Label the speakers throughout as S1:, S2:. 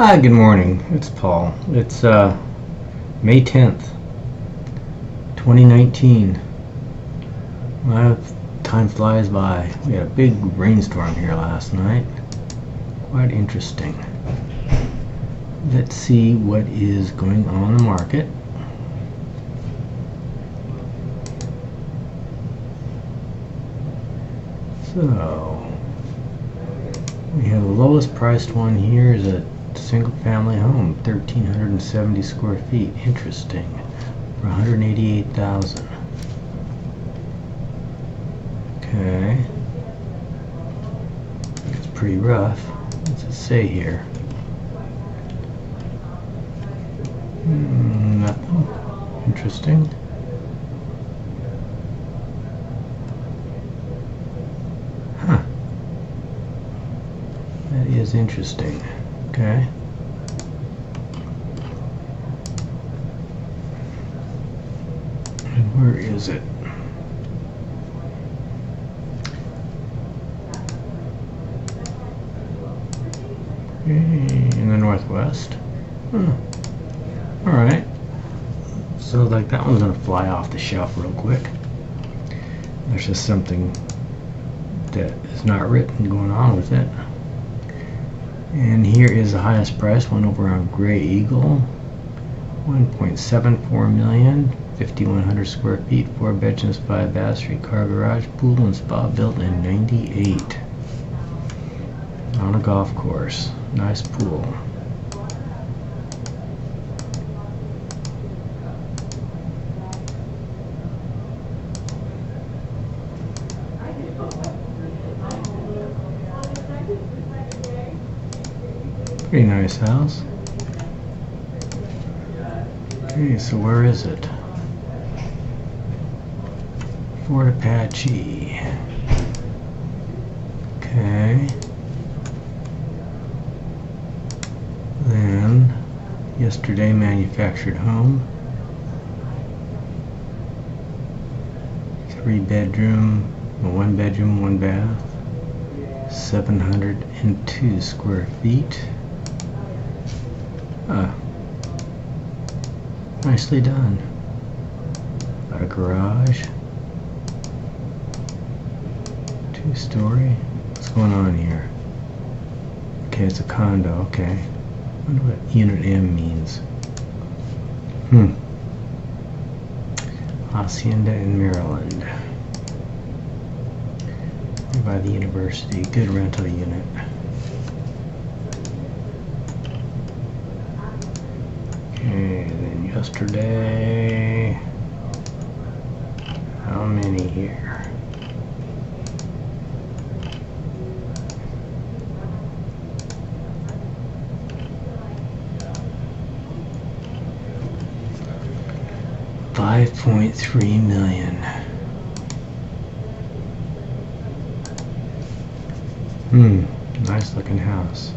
S1: Hi, good morning. It's Paul. It's May 10th, 2019. Well, time flies by. We had a big rainstorm here last night. Quite interesting. Let's see what is going on in the market. So, we have the lowest priced one here is a single family home, 1,370 square feet. Interesting. For $188,000. Okay. It's pretty rough. What's it say here? Nothing. Interesting. Huh. That is interesting. Okay. And where is it? In the northwest. Alright. So like that one's gonna fly off the shelf real quick. There's just something that is not written going on with it. And here is the highest price one over on Gray Eagle. 1.74 million, 5,100 square feet, 4 bedrooms, 5 baths, 3-car garage, pool and spa, built in '98. On a golf course. Nice pool. Pretty nice house. Okay, so where is it? Fort Apache. Okay. Then, yesterday manufactured home. 3 bedroom, 1 bedroom, 1 bath. 702 square feet. Nicely done. Got a garage. 2-story. What's going on here? Okay, it's a condo. Okay. I wonder what Unit M means. Hacienda in Maryland. By the university. Good rental unit. Okay, then yesterday, how many here? $5.3 million. Nice looking house.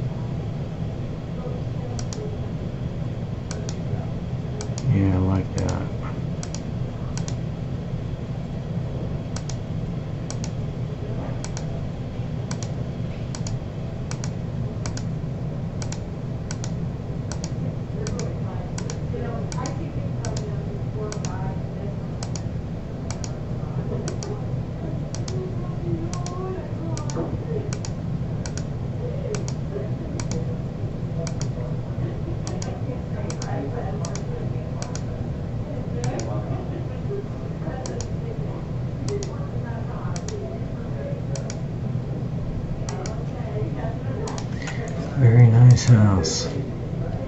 S1: Yeah, I like that. Very nice house,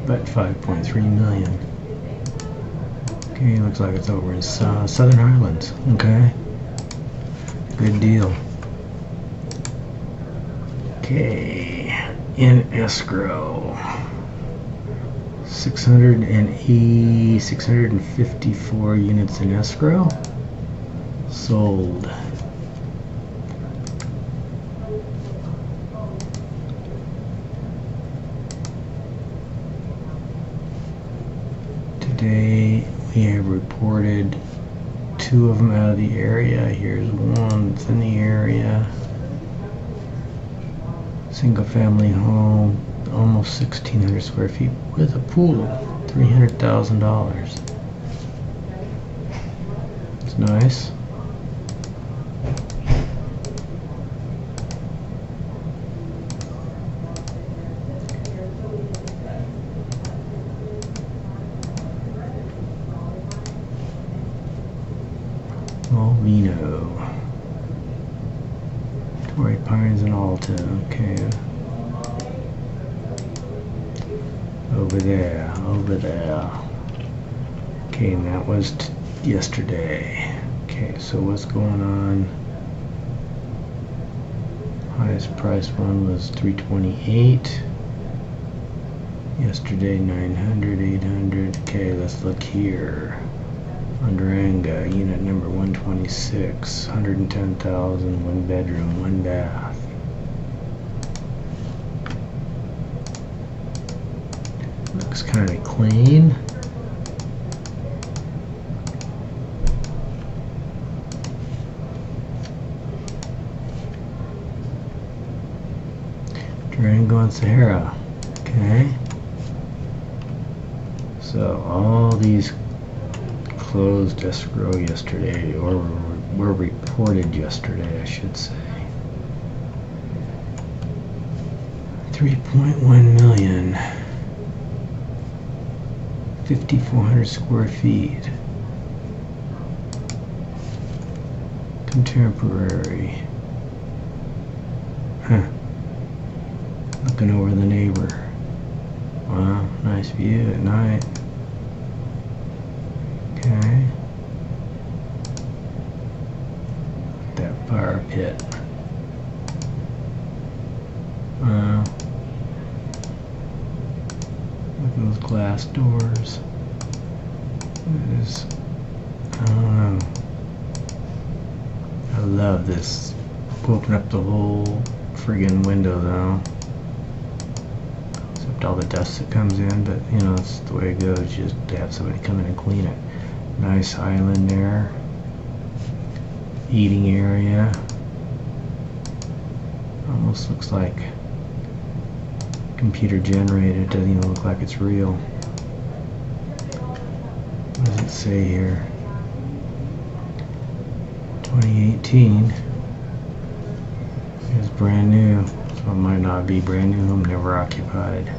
S1: but $5.3 million. Okay, looks like it's over in Southern Highlands. Okay, good deal. Okay, in escrow, 654 units in escrow, sold. Today we have reported 2 of them out of the area. Here's one that's in the area. Single family home, almost 1,600 square feet with a pool, $300,000. It's nice. Vino, Torrey Pines and Alta. Okay. Over there. Okay, and that was yesterday. Okay, so what's going on? Highest price one was $328. Yesterday 900, 800. Okay, let's look here. Underanga, unit number 126, 110,000, 1 bedroom, 1 bath. Looks kind of clean. Durango and Sahara. Okay. So all these closed escrow yesterday, or were reported yesterday, I should say. 3.1 million, 5,400 square feet. Contemporary. Huh. Looking over the neighbor. Wow, nice view at night. Okay. That fire pit. Look at those glass doors. It is, I don't know. I love this. Open up the whole friggin' window though. Except all the dust that comes in, but you know, it's the way it goes. You just have somebody come in and clean it. Nice island there. Eating area. Almost looks like computer generated. It doesn't even look like it's real. What does it say here? 2018. It's brand new. So it might not be brand new. Home never occupied.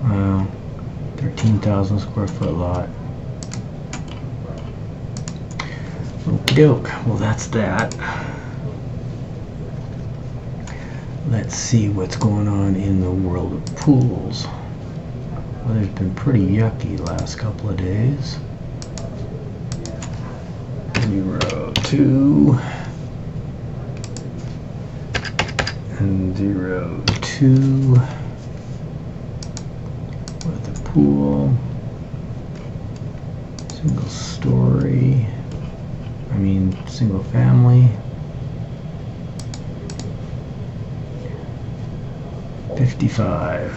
S1: Wow. 13,000 square foot lot. Okey-doke. Well, that's that. Let's see what's going on in the world of pools. Well, they've been pretty yucky the last couple of days. 0.2 and 0.2 with a pool. Single story. Single family. 55.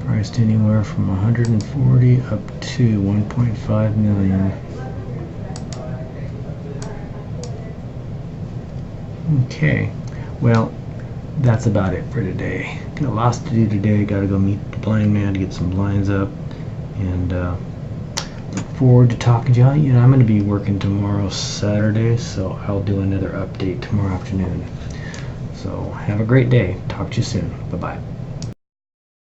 S1: Priced anywhere from 140 up to 1.5 million. Okay, well, that's about it for today. Got lots to do today. Got to go meet the blind man to get some blinds up, and look forward to talking to you. I'm going to be working tomorrow, Saturday, so I'll do another update tomorrow afternoon. So have a great day. Talk to you soon. Bye-bye.